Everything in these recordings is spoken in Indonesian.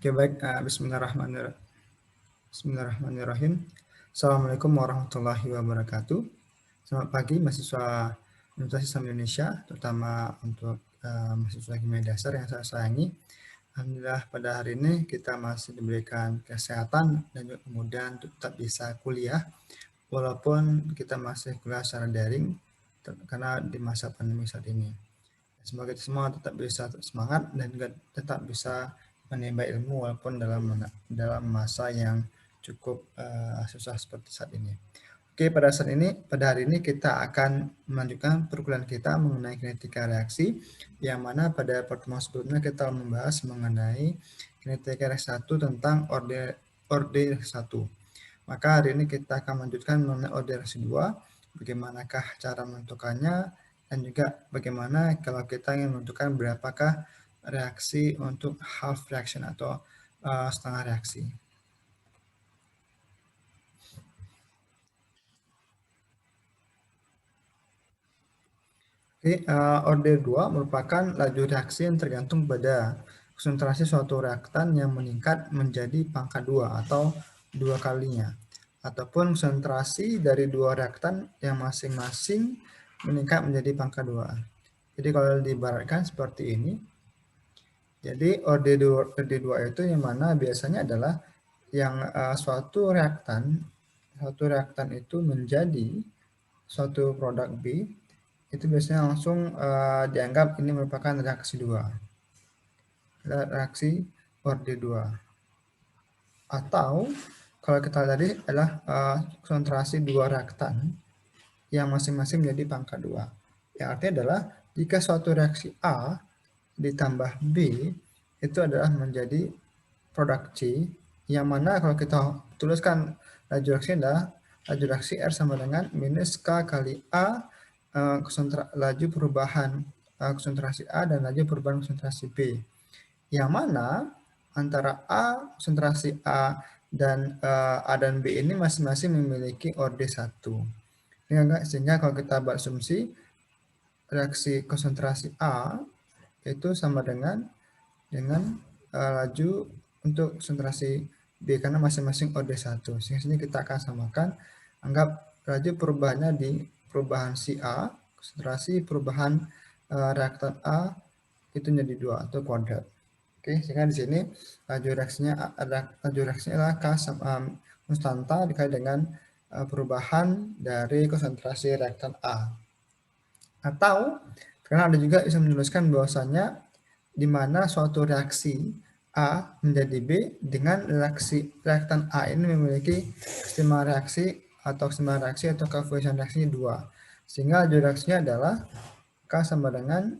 Oke, baik. Bismillahirrahmanirrahim. Assalamualaikum warahmatullahi wabarakatuh. Selamat pagi mahasiswa Universitas Islam Indonesia, terutama untuk mahasiswa kimia dasar yang saya sayangi. Alhamdulillah pada hari ini kita masih diberikan kesehatan dan juga kemudian tetap bisa kuliah walaupun kita masih kuliah secara daring karena di masa pandemi saat ini. Semoga kita semua tetap bisa semangat dan juga tetap bisa menimba ilmu walaupun dalam masa yang cukup susah seperti saat ini. Oke, pada hari ini kita akan melanjutkan perkuliahan kita mengenai kinetika reaksi, yang mana pada pertemuan sebelumnya kita membahas mengenai kinetika reaksi 1 tentang order 1. Maka hari ini kita akan melanjutkan mengenai order reaksi 2, bagaimanakah cara menentukannya, dan juga bagaimana kalau kita ingin menentukan berapakah reaksi untuk half reaction atau setengah reaksi. Oke, order 2 merupakan laju reaksi yang tergantung pada konsentrasi suatu reaktan yang meningkat menjadi pangkat 2 atau 2 kalinya, ataupun konsentrasi dari dua reaktan yang masing-masing meningkat menjadi pangkat 2. Jadi kalau diibaratkan seperti ini, jadi OD2 itu yang mana biasanya adalah yang suatu reaktan itu menjadi suatu produk B, itu biasanya langsung dianggap ini merupakan reaksi 2. Reaksi OD2. Atau kalau kita tadi adalah konsentrasi dua reaktan yang masing-masing menjadi pangkat 2. Yang artinya adalah jika suatu reaksi A ditambah B itu adalah menjadi produk C, yang mana kalau kita tuliskan laju reaksi adalah laju reaksi R sama dengan minus K kali A laju perubahan konsentrasi A dan laju perubahan konsentrasi B, yang mana antara konsentrasi A dan A dan B ini masing-masing memiliki order 1. Sehingga kalau kita berasumsi reaksi konsentrasi A itu sama dengan laju untuk konsentrasi B karena masing-masing order 1. Sehingga sini kita akan samakan, anggap laju perubahannya di perubahan si A, konsentrasi perubahan reaktan A itu menjadi 2 atau kuadrat. Oke, sehingga di sini laju reaksinya adalah K konstanta dikali dengan perubahan dari konsentrasi reaktan A. Atau karena ada juga bisa menuliskan bahwasanya di mana suatu reaksi A menjadi B dengan reaktan A ini memiliki kesetimbangan reaksi atau koefisien reaksinya 2. Sehingga laju reaksinya adalah K sama dengan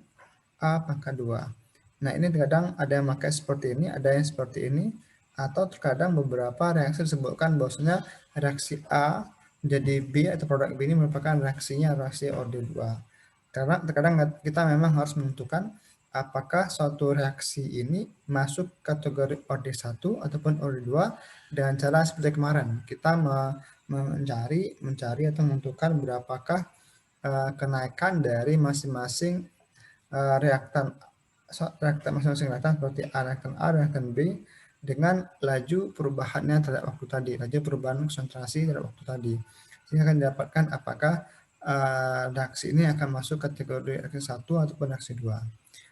A pangkat 2. Nah, ini terkadang ada yang pakai seperti ini, ada yang seperti ini, atau terkadang beberapa reaksi disebutkan bahwasanya reaksi A menjadi B atau produk B ini merupakan reaksi order 2. Karena terkadang kita memang harus menentukan apakah suatu reaksi ini masuk kategori order 1 ataupun order 2 dengan cara seperti kemarin. Kita mencari atau menentukan berapakah kenaikan dari masing-masing reaktan masing-masing reaktan seperti reaktan A, reaktan B dengan laju perubahannya terhadap waktu tadi, laju perubahan konsentrasi terhadap waktu tadi. Sehingga akan didapatkan apakah reaksi ini akan masuk kategori reaksi 1 ataupun reaksi 2.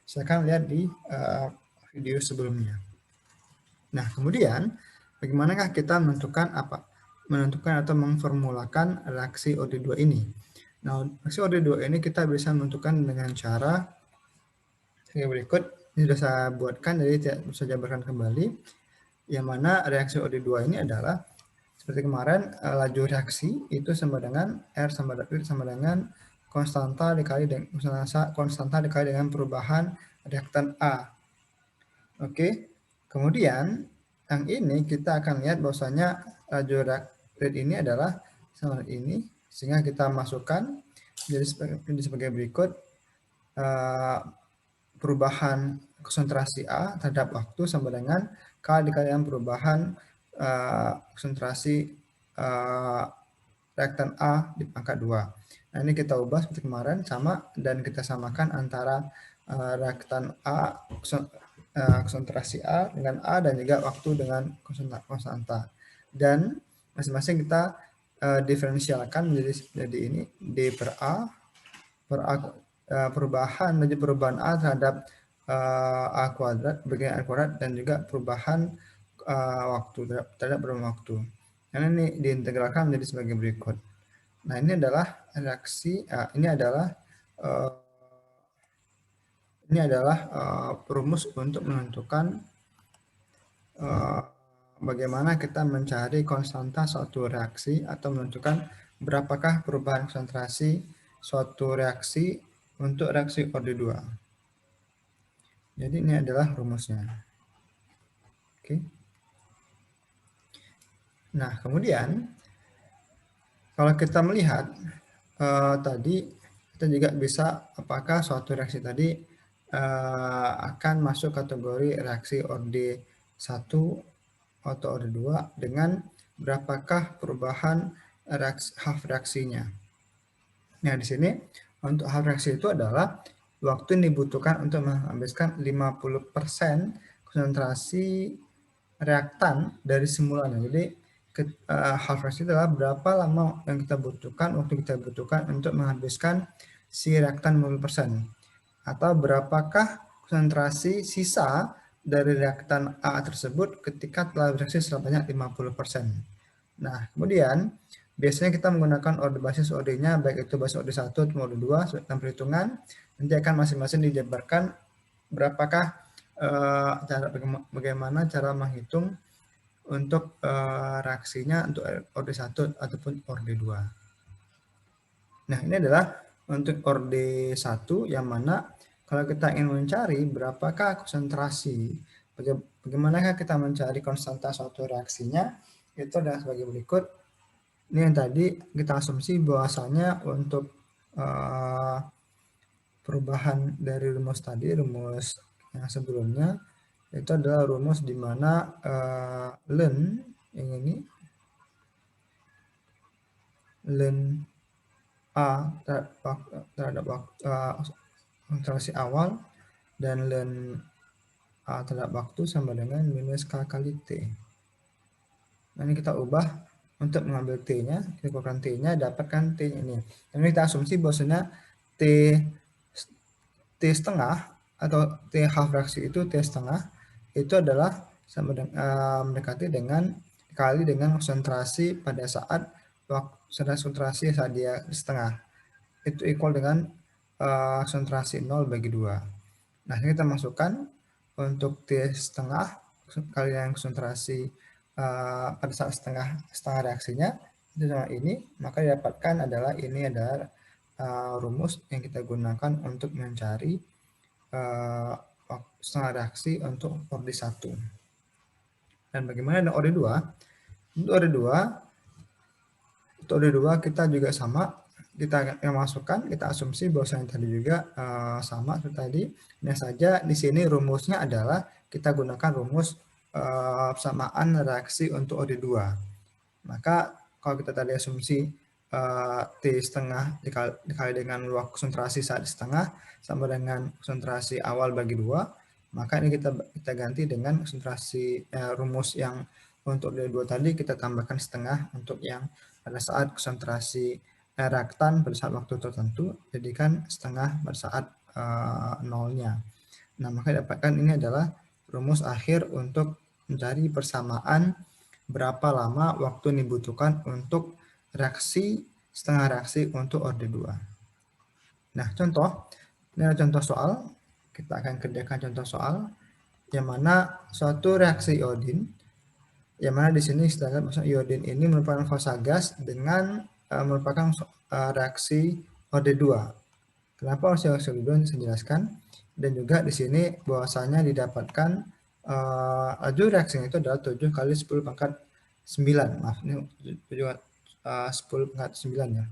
Silakan lihat di video sebelumnya. Nah, kemudian bagaimanakah kita menentukan atau memformulakan reaksi OD2 ini? Nah, reaksi OD2 ini kita bisa menentukan dengan cara yang berikut. Ini sudah saya buatkan, jadi tidak bisa jabarkan kembali. Yang mana reaksi OD2 ini adalah seperti kemarin, laju reaksi itu sama dengan R sama dengan konstanta dikali dengan perubahan reaktan A. Oke, kemudian yang ini kita akan lihat bahwasanya laju rate ini adalah sama ini, sehingga kita masukkan jadi sebagai berikut, perubahan konsentrasi A terhadap waktu sama dengan K dikali dengan perubahan konsentrasi reaktan A di pangkat 2. Nah, ini kita ubah seperti kemarin sama, dan kita samakan antara reaktan A konsentrasi A dengan A dan juga waktu dengan konstanta. Dan masing-masing kita diferensialkan menjadi ini D per A perubahan A terhadap A kuadrat, bagian A kuadrat, dan juga perubahan waktu terhadap beberapa waktu. Karena ini diintegralkan menjadi sebagai berikut. Nah, ini adalah reaksi, ini adalah rumus untuk menentukan bagaimana kita mencari konstanta suatu reaksi atau menentukan berapakah perubahan konsentrasi suatu reaksi untuk reaksi orde 2. Jadi ini adalah rumusnya. Oke. Nah, kemudian kalau kita melihat tadi kita juga bisa apakah suatu reaksi tadi akan masuk kategori reaksi orde 1 atau orde 2 dengan berapakah perubahan half reaksinya. Nah, di sini untuk half reaksi itu adalah waktu yang dibutuhkan untuk menghabiskan 50% konsentrasi reaktan dari semulanya. Jadi half reaksi adalah berapa lama yang kita butuhkan, waktu kita butuhkan untuk menghabiskan si reaktan 50%. Atau berapakah konsentrasi sisa dari reaktan A tersebut ketika telah bereaksi sebanyak 50%. Nah, kemudian biasanya kita menggunakan orde basis orde-nya, baik itu basis orde 1 atau orde 2 dalam perhitungan. Nanti akan masing-masing dijabarkan berapakah bagaimana cara menghitung untuk reaksinya untuk orde 1 ataupun orde 2. Nah, ini adalah untuk orde 1 yang mana kalau kita ingin mencari berapakah konsentrasi, bagaimanakah kita mencari konstanta suatu reaksinya, itu adalah sebagai berikut. Ini yang tadi kita asumsi bahwasanya untuk perubahan dari rumus tadi, rumus yang sebelumnya, itu adalah rumus di mana ln yang ini ln A terhadap konsentrasi awal dan ln A terhadap waktu sama dengan minus K kali T. Nah, ini kita ubah untuk mengambil T-nya, kita keluarkan T-nya, dapatkan T-nya ini. Dan ini kita asumsi bahwasanya T setengah atau T half fraksi itu T setengah itu adalah sama dengan mendekati dengan kali dengan konsentrasi pada saat konsentrasi saat dia setengah. Itu equal dengan konsentrasi 0 bagi 2. Nah, ini kita masukkan untuk T setengah kali dengan konsentrasi pada saat setengah reaksinya itu sama ini, maka didapatkan adalah ini adalah rumus yang kita gunakan untuk mencari setengah reaksi untuk orde 1. Dan bagaimana dengan orde 2? Untuk orde 2 kita juga sama, kita masukkan, kita asumsi bahwasanya tadi juga sama seperti tadi. Hanya saja di sini rumusnya adalah kita gunakan rumus persamaan reaksi untuk orde 2. Maka kalau kita tadi asumsi T setengah dikali dengan waktu konsentrasi saat setengah sama dengan konsentrasi awal bagi 2, maka ini kita ganti dengan konsentrasi rumus yang untuk orde 2 tadi kita tambahkan setengah untuk yang pada saat konsentrasi reaktan pada saat waktu tertentu, jadikan setengah pada saat nolnya. Nah, maka dapatkan ini adalah rumus akhir untuk mencari persamaan berapa lama waktu yang dibutuhkan untuk reaksi setengah reaksi untuk orde 2. Nah, contoh, ini adalah contoh soal. Kita akan kerjakan contoh soal yang mana suatu reaksi iodin, yang mana di sini kita lihat maksudnya iodin ini merupakan fasa gas dengan merupakan reaksi orde 2. Kenapa reaksi orde 2 saya jelaskan, dan juga di sini bahwasanya didapatkan laju reaksinya itu adalah 7 kali 10 pangkat 9. Maaf, ini 10 pangkat 9 ya.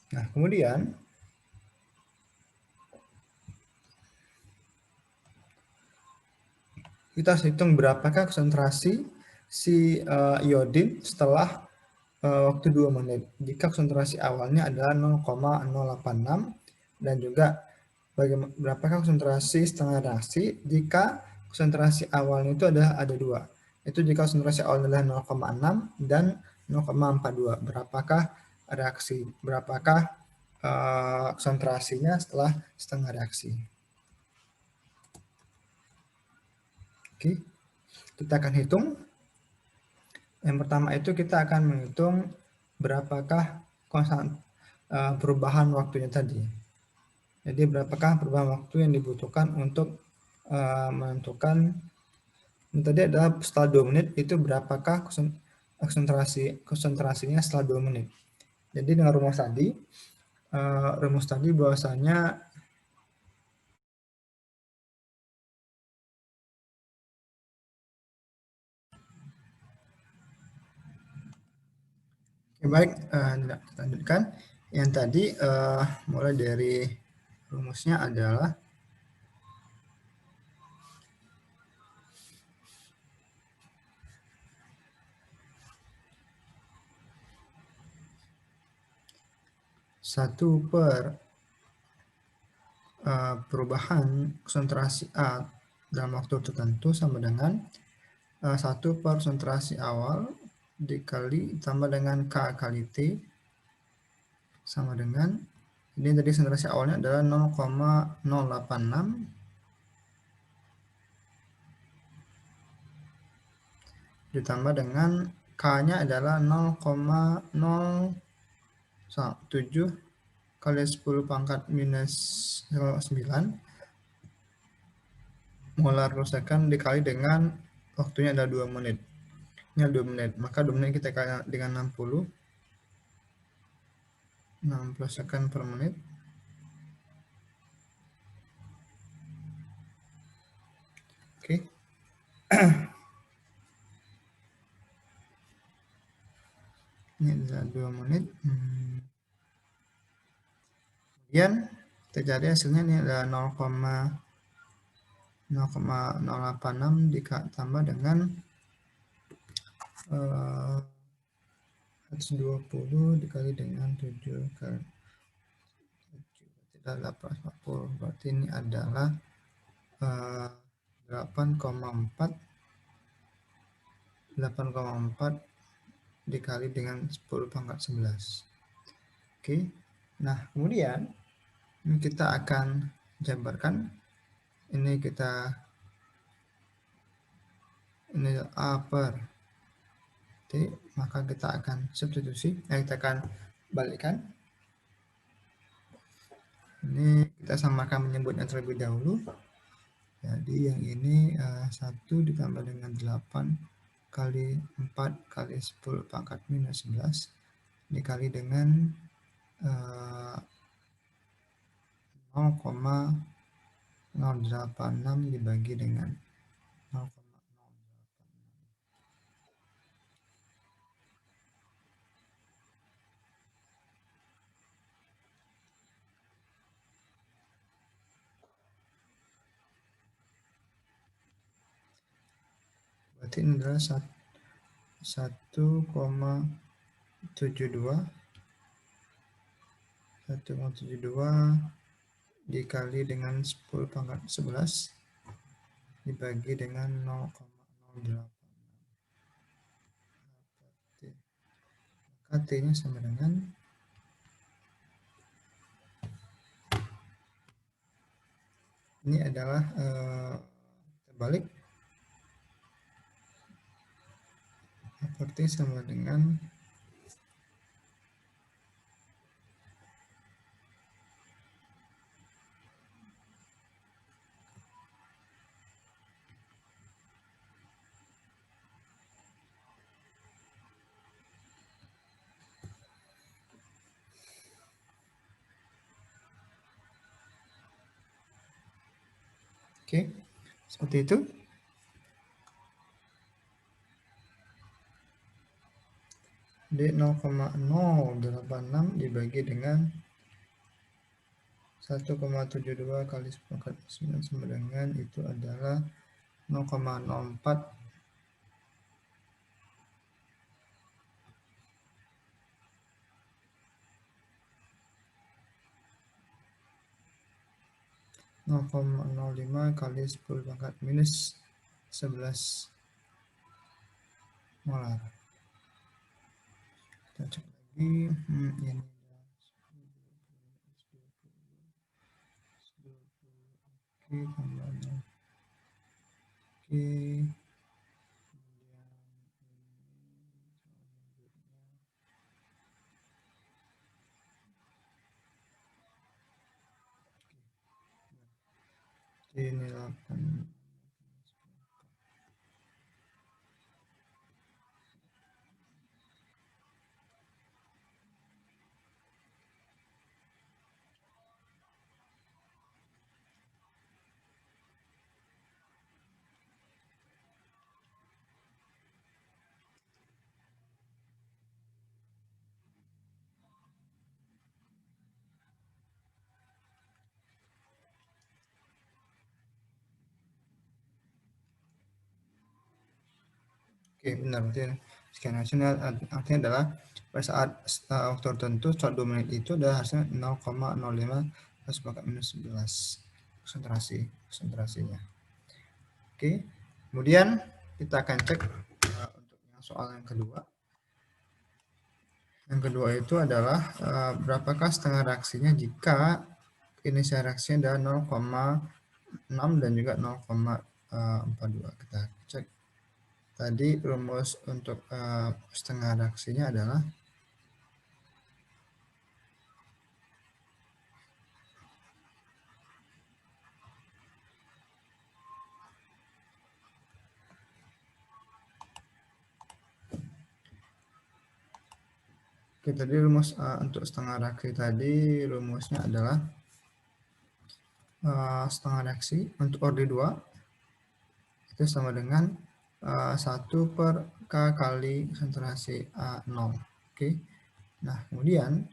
Nah, kemudian kita hitung berapakah konsentrasi si iodin setelah waktu 2 menit. Jika konsentrasi awalnya adalah 0,086 dan juga berapakah konsentrasi setengah reaksi jika konsentrasi awalnya itu ada dua. Itu jika konsentrasi awalnya adalah 0,6 dan 0,42. Berapakah konsentrasinya setelah setengah reaksi. Oke, kita akan hitung. Yang pertama itu kita akan menghitung berapakah perubahan waktunya tadi. Jadi berapakah perubahan waktu yang dibutuhkan untuk menentukan, ini tadi adalah setelah 2 menit itu berapakah konsentrasinya setelah 2 menit. Jadi dengan rumus tadi bahwasanya baik, kita lanjutkan. Yang tadi mulai dari rumusnya adalah satu per perubahan konsentrasi A dalam waktu tertentu sama dengan 1 per konsentrasi awal dikali tambah dengan K kali T sama dengan, ini tadi konsentrasi awalnya adalah 0,086 ditambah dengan K-nya adalah 0,007 kali 10 pangkat minus 9 molar per second dikali dengan waktunya adalah 2 menit. Ini 2 menit, maka 2 menit kita kali dengan 60 second per menit. Oke. Ini adalah 2 menit. Kemudian kita cari hasilnya, ini adalah 0,086 ditambah dengan 120 dikali dengan 7 kali 840, berarti ini adalah 8,4 dikali dengan 10 pangkat 11. Oke, nah kemudian ini kita akan jabarkan, ini A per T, maka kita akan substitusi, kita akan balikkan. Ini kita samakan menyebutnya terlebih dahulu. Jadi yang ini 1 ditambah dengan 8 kali 4 kali 10 pangkat minus 11 dikali dengan 0,086 dibagi dengan 0,0. Berarti ini adalah 1,72 dikali dengan 10 pangkat 11 dibagi dengan 0,08. Maka T-nya sama dengan ini adalah terbalik, berarti sama dengan oke, seperti itu. D 0,086 dibagi dengan 1,72 kali 10 pangkat 9 sama dengan itu adalah 0,04. 0,05 kali 10 pangkat minus 11 molar. Kita cek lagi. Ini oke, tambahnya oke. Ini 8. Oke, benar. Sekian hasilnya artinya adalah pada saat waktu tertentu setelah 2 menit itu adalah hasilnya 0,05 plus minus 11 konsentrasinya. Oke, kemudian kita akan cek untuk yang soal yang kedua. Yang kedua itu adalah berapakah setengah reaksinya jika inisial reaksinya adalah 0,6 dan juga 0,42. Kita cek. Tadi rumus untuk setengah reaksinya adalah oke, tadi rumus untuk setengah reaksi tadi rumusnya adalah setengah reaksi untuk orde 2 itu sama dengan 1/K kali konsentrasi A0. Oke. Nah, kemudian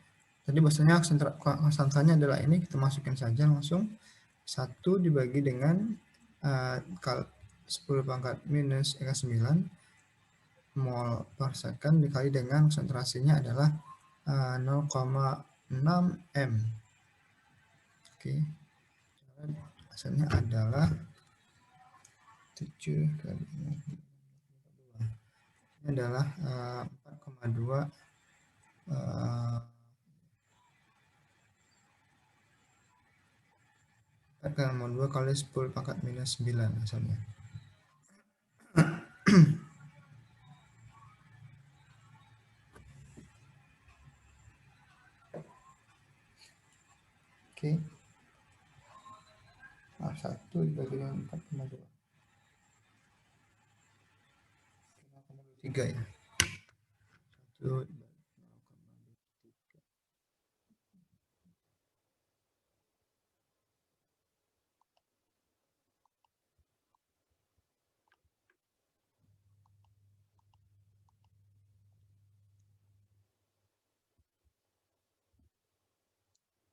tadi bahasanya konstantanya adalah ini, kita masukin saja langsung 1 dibagi dengan 10 pangkat minus 9 mol per second dikali dengan konsentrasinya adalah 0,6 M. Oke. Hasilnya adalah 7 kali 2. Ini adalah 4,2 4,2 kali 10 pangkat minus 9 hasilnya. Oke. 1 dibagi dengan 4,2. 0,3 ya. 1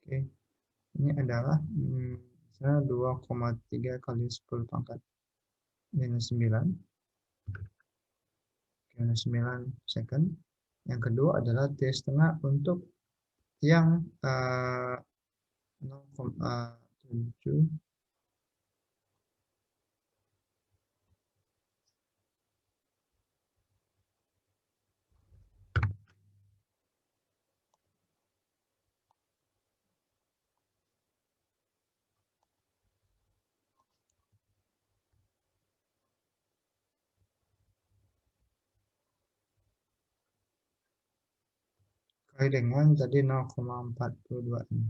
Oke, ini adalah misalnya 2,3 kali 10 pangkat minus 9 second. Yang kedua adalah T setengah untuk yang 0,7 kali dengan tadi 0,42 ini.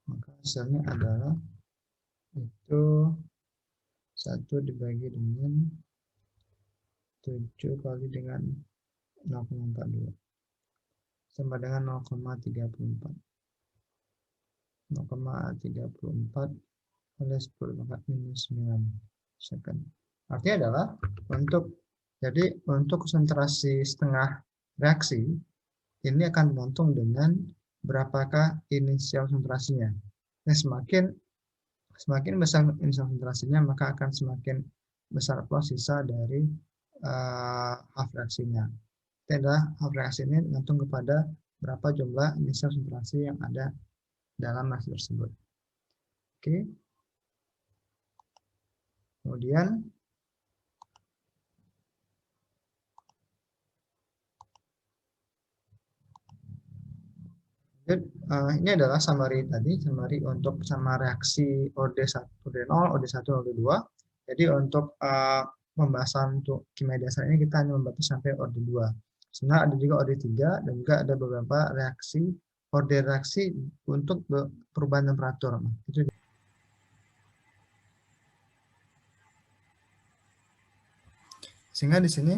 Maka hasilnya adalah itu 1 dibagi dengan 7 kali dengan 0,42 sama dengan 0,34 oleh 10 pangkat minus 9 second. Artinya adalah untuk konsentrasi setengah reaksi ini akan tergantung dengan berapakah inisial konsentrasinya. Nah, semakin besar inisial konsentrasinya, maka akan semakin besar pula sisa dari half reaksinya. Itu adalah half reaksi ini tergantung kepada berapa jumlah inisial konsentrasi yang ada dalam reaksi tersebut. Oke. Kemudian ini adalah summary tadi, summary untuk sama reaksi OD1, OD0, OD1, OD2. Jadi untuk pembahasan untuk kimia dasar ini kita hanya membatas sampai OD2. Sebenarnya ada juga OD3 dan juga ada beberapa reaksi, order reaksi untuk perubahan temperatur. Itu sehingga di sini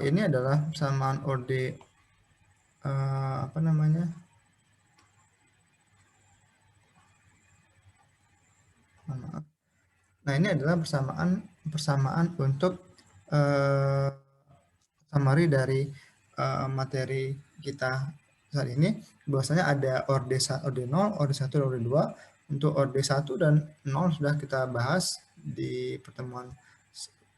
ini adalah persamaan OD apa namanya? Maaf. Nah, ini adalah persamaan untuk summary dari materi kita saat ini. Bahwasanya ada OD0, OD1, dan OD2. Untuk OD1 dan 0 sudah kita bahas di pertemuan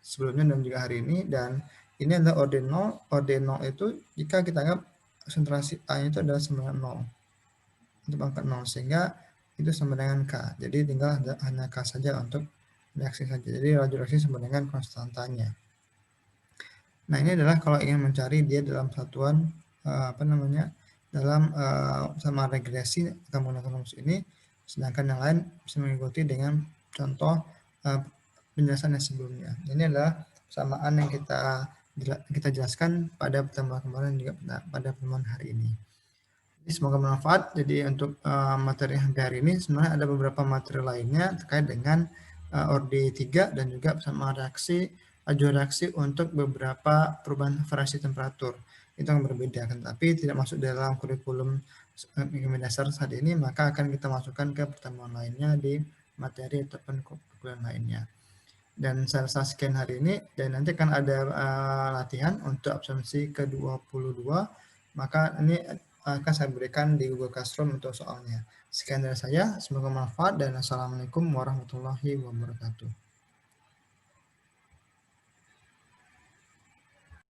sebelumnya dan juga hari ini. Dan ini adalah OD0. OD0 itu jika kita anggap konsentrasi A itu adalah sama dengan 0. Untuk angka 0. Sehingga itu sama dengan K. Jadi tinggal hanya K saja untuk reaksi saja. Jadi laju reaksi sama dengan konstantanya. Nah, ini adalah kalau ingin mencari dia dalam satuan dalam sama regresi kita menggunakan rumus ini, sedangkan yang lain bisa mengikuti dengan contoh penjelasan yang sebelumnya. Ini adalah persamaan yang kita jelaskan pada pertemuan kemarin juga pada pertemuan hari ini. Jadi semoga bermanfaat. Jadi untuk materi hari ini sebenarnya ada beberapa materi lainnya terkait dengan ORD 3 dan juga sama reaksi, laju reaksi untuk beberapa perubahan variasi temperatur. Itu yang berbeda, kan, tapi tidak masuk dalam kurikulum kimia dasar saat ini, maka akan kita masukkan ke pertemuan lainnya di materi ataupun kurikulum lainnya. Dan saya rasa sekian hari ini, dan nanti akan ada latihan untuk absensi ke-22, maka ini akan saya berikan di Google Classroom untuk soalnya. Sekian dari saya, semoga bermanfaat dan Assalamualaikum warahmatullahi wabarakatuh.